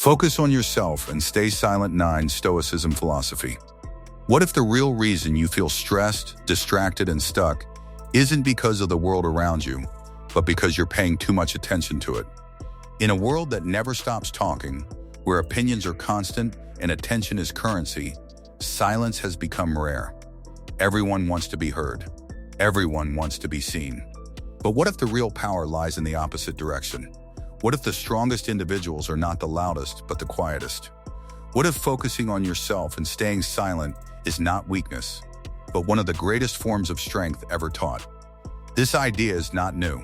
Focus on yourself and stay silent. 9. Stoicism philosophy. What if the real reason you feel stressed, distracted, and stuck isn't because of the world around you, but because you're paying too much attention to it? In a world that never stops talking, where opinions are constant and attention is currency, silence has become rare. Everyone wants to be heard. Everyone wants to be seen. But what if the real power lies in the opposite direction? What if the strongest individuals are not the loudest, but the quietest? What if focusing on yourself and staying silent is not weakness, but one of the greatest forms of strength ever taught? This idea is not new.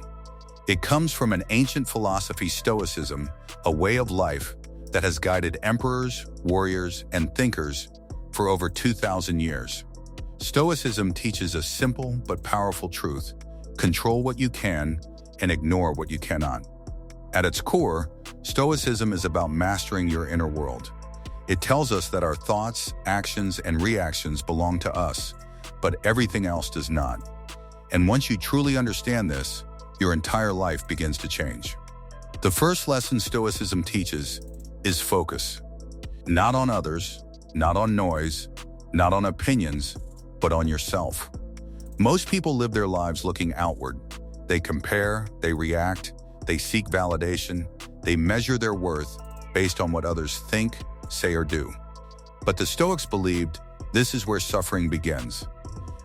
It comes from an ancient philosophy, Stoicism, a way of life that has guided emperors, warriors, and thinkers for over 2,000 years. Stoicism teaches a simple but powerful truth: control what you can and ignore what you cannot. At its core, Stoicism is about mastering your inner world. It tells us that our thoughts, actions, and reactions belong to us, but everything else does not. And once you truly understand this, your entire life begins to change. The first lesson Stoicism teaches is focus. Not on others, not on noise, not on opinions, but on yourself. Most people live their lives looking outward. They compare, they react, they seek validation, they measure their worth based on what others think, say, or do. But the Stoics believed this is where suffering begins.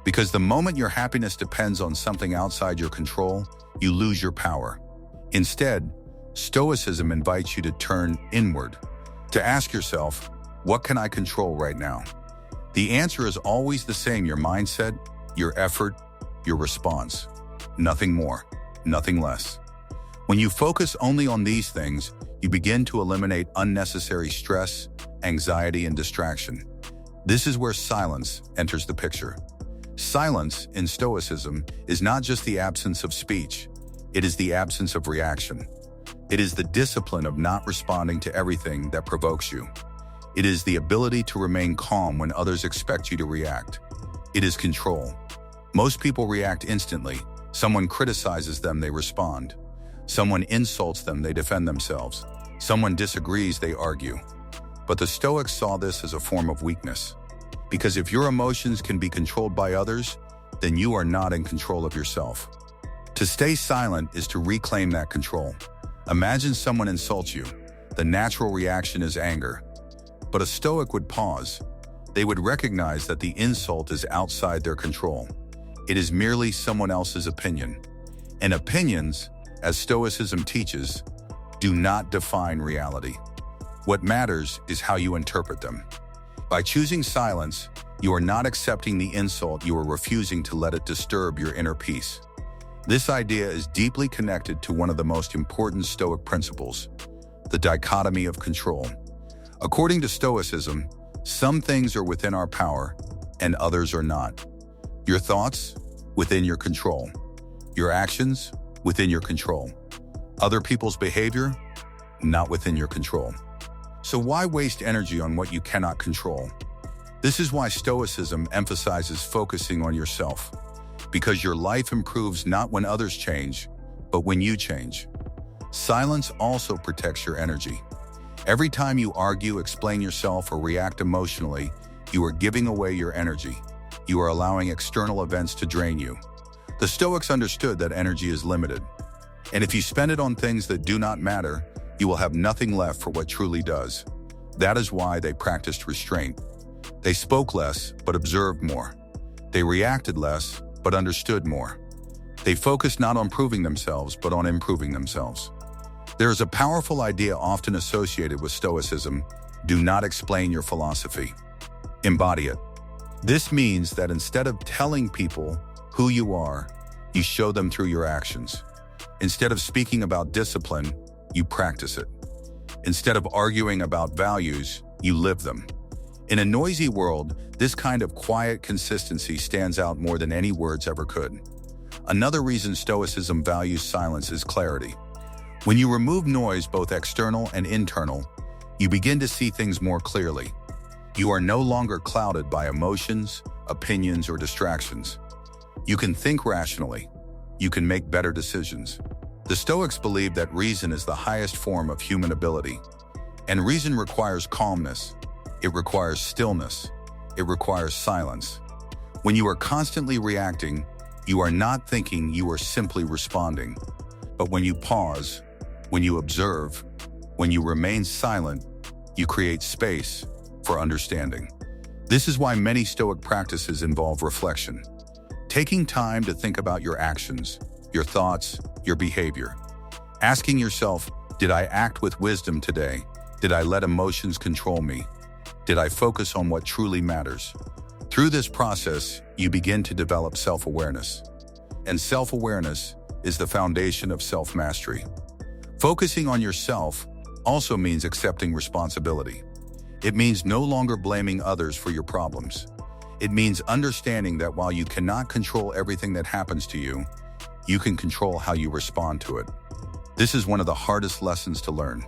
Because the moment your happiness depends on something outside your control, you lose your power. Instead, Stoicism invites you to turn inward, to ask yourself, what can I control right now? The answer is always the same: your mindset, your effort, your response. Nothing more, nothing less. When you focus only on these things, you begin to eliminate unnecessary stress, anxiety, and distraction. This is where silence enters the picture. Silence, in Stoicism, is not just the absence of speech. It is the absence of reaction. It is the discipline of not responding to everything that provokes you. It is the ability to remain calm when others expect you to react. It is control. Most people react instantly. Someone criticizes them, they respond. Someone insults them, they defend themselves. Someone disagrees, they argue. But the Stoics saw this as a form of weakness. Because if your emotions can be controlled by others, then you are not in control of yourself. To stay silent is to reclaim that control. Imagine someone insults you. The natural reaction is anger. But a Stoic would pause. They would recognize that the insult is outside their control. It is merely someone else's opinion. And opinions, as Stoicism teaches, do not define reality. What matters is how you interpret them. By choosing silence, you are not accepting the insult, you are refusing to let it disturb your inner peace. This idea is deeply connected to one of the most important Stoic principles, the dichotomy of control. According to Stoicism, some things are within our power and others are not. Your thoughts, within your control. Your actions, within your control. Other people's behavior, not within your control. So why waste energy on what you cannot control? This is why Stoicism emphasizes focusing on yourself. Because your life improves not when others change, but when you change. Silence also protects your energy. Every time you argue, explain yourself, or react emotionally, you are giving away your energy. You are allowing external events to drain you. The Stoics understood that energy is limited. And if you spend it on things that do not matter, you will have nothing left for what truly does. That is why they practiced restraint. They spoke less, but observed more. They reacted less, but understood more. They focused not on proving themselves, but on improving themselves. There is a powerful idea often associated with Stoicism: do not explain your philosophy. Embody it. This means that instead of telling people who you are, you show them through your actions. Instead of speaking about discipline, you practice it. Instead of arguing about values, you live them. In a noisy world, this kind of quiet consistency stands out more than any words ever could. Another reason Stoicism values silence is clarity. When you remove noise, both external and internal, you begin to see things more clearly. You are no longer clouded by emotions, opinions, or distractions. You can think rationally. You can make better decisions. The Stoics believe that reason is the highest form of human ability. And reason requires calmness. It requires stillness. It requires silence. When you are constantly reacting, you are not thinking, you are simply responding. But when you pause, when you observe, when you remain silent, you create space for understanding. This is why many Stoic practices involve reflection. Taking time to think about your actions, your thoughts, your behavior. Asking yourself, did I act with wisdom today? Did I let emotions control me? Did I focus on what truly matters? Through this process, you begin to develop self-awareness. And self-awareness is the foundation of self-mastery. Focusing on yourself also means accepting responsibility. It means no longer blaming others for your problems. It means understanding that while you cannot control everything that happens to you, you can control how you respond to it. This is one of the hardest lessons to learn.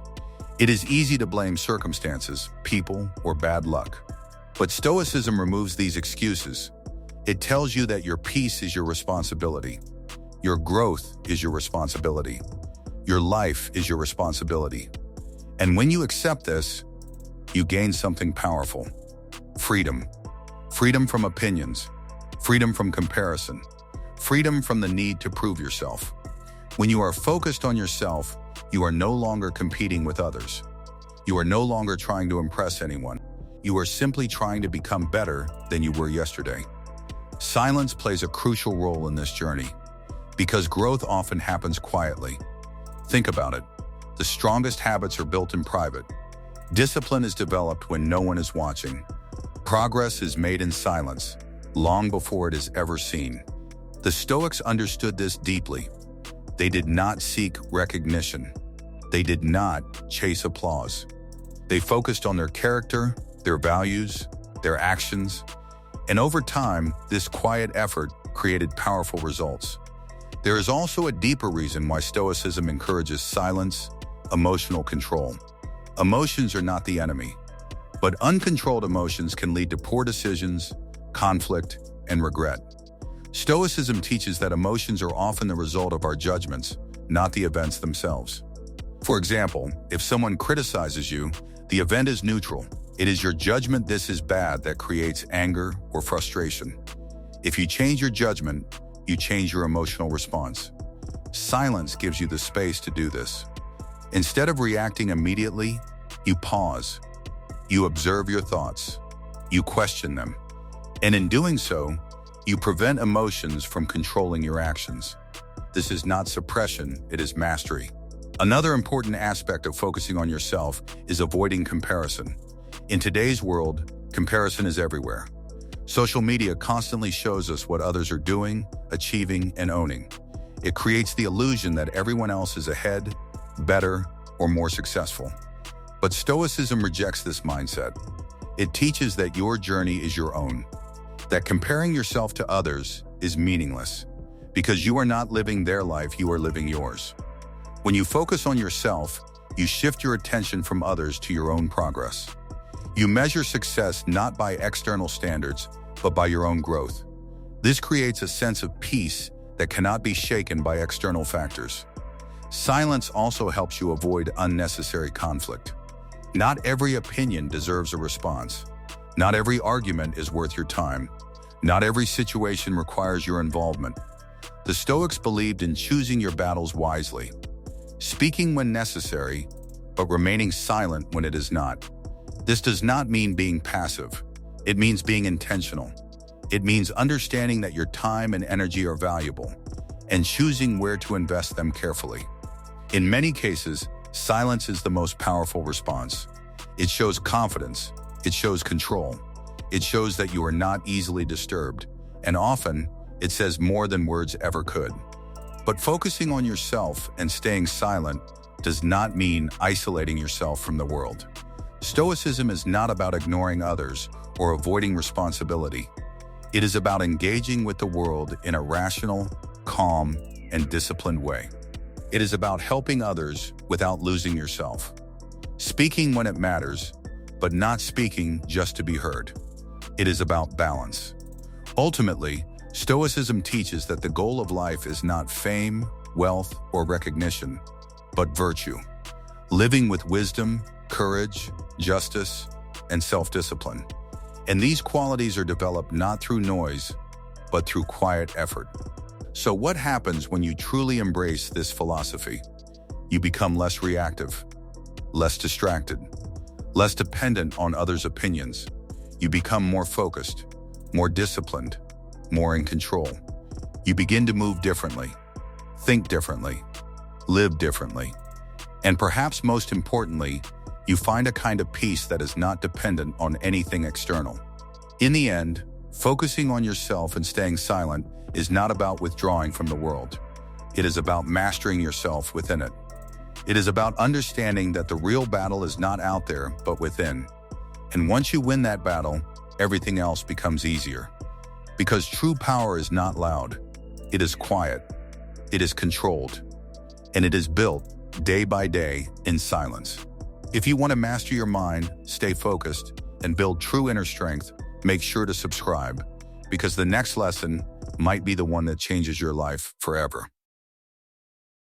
It is easy to blame circumstances, people, or bad luck. But Stoicism removes these excuses. It tells you that your peace is your responsibility. Your growth is your responsibility. Your life is your responsibility. And when you accept this, you gain something powerful. Freedom. Freedom from opinions. Freedom from comparison. Freedom from the need to prove yourself. When you are focused on yourself, you are no longer competing with others. You are no longer trying to impress anyone. You are simply trying to become better than you were yesterday. Silence plays a crucial role in this journey because growth often happens quietly. Think about it. The strongest habits are built in private. Discipline is developed when no one is watching. Progress is made in silence, long before it is ever seen. The Stoics understood this deeply. They did not seek recognition. They did not chase applause. They focused on their character, their values, their actions, and over time, this quiet effort created powerful results. There is also a deeper reason why Stoicism encourages silence, emotional control. Emotions are not the enemy, but uncontrolled emotions can lead to poor decisions, conflict, and regret. Stoicism teaches that emotions are often the result of our judgments, not the events themselves. For example, if someone criticizes you, the event is neutral. It is your judgment this is bad that creates anger or frustration. If you change your judgment, you change your emotional response. Silence gives you the space to do this. Instead of reacting immediately, you pause. You observe your thoughts. You question them. And in doing so, you prevent emotions from controlling your actions. This is not suppression, it is mastery. Another important aspect of focusing on yourself is avoiding comparison. In today's world, comparison is everywhere. Social media constantly shows us what others are doing, achieving, and owning. It creates the illusion that everyone else is ahead, better, or more successful. But Stoicism rejects this mindset. It teaches that your journey is your own, that comparing yourself to others is meaningless, because you are not living their life, you are living yours. When you focus on yourself, you shift your attention from others to your own progress. You measure success not by external standards, but by your own growth. This creates a sense of peace that cannot be shaken by external factors. Silence also helps you avoid unnecessary conflict. Not every opinion deserves a response. Not every argument is worth your time. Not every situation requires your involvement. The Stoics believed in choosing your battles wisely, speaking when necessary, but remaining silent when it is not. This does not mean being passive. It means being intentional. It means understanding that your time and energy are valuable and choosing where to invest them carefully. In many cases, silence is the most powerful response. It shows confidence. It shows control. It shows that you are not easily disturbed, and often, it says more than words ever could. But focusing on yourself and staying silent does not mean isolating yourself from the world. Stoicism is not about ignoring others or avoiding responsibility. It is about engaging with the world in a rational, calm, and disciplined way. It is about helping others without losing yourself. Speaking when it matters, but not speaking just to be heard. It is about balance. Ultimately, Stoicism teaches that the goal of life is not fame, wealth, or recognition, but virtue. Living with wisdom, courage, justice, and self-discipline. And these qualities are developed not through noise, but through quiet effort. So what happens when you truly embrace this philosophy? You become less reactive, less distracted, less dependent on others' opinions. You become more focused, more disciplined, more in control. You begin to move differently, think differently, live differently. And perhaps most importantly, you find a kind of peace that is not dependent on anything external. In the end, focusing on yourself and staying silent is not about withdrawing from the world. It is about mastering yourself within it. It is about understanding that the real battle is not out there, but within. And once you win that battle, everything else becomes easier. Because true power is not loud. It is quiet. It is controlled. And it is built day by day in silence. If you want to master your mind, stay focused, and build true inner strength, make sure to subscribe, because the next lesson might be the one that changes your life forever.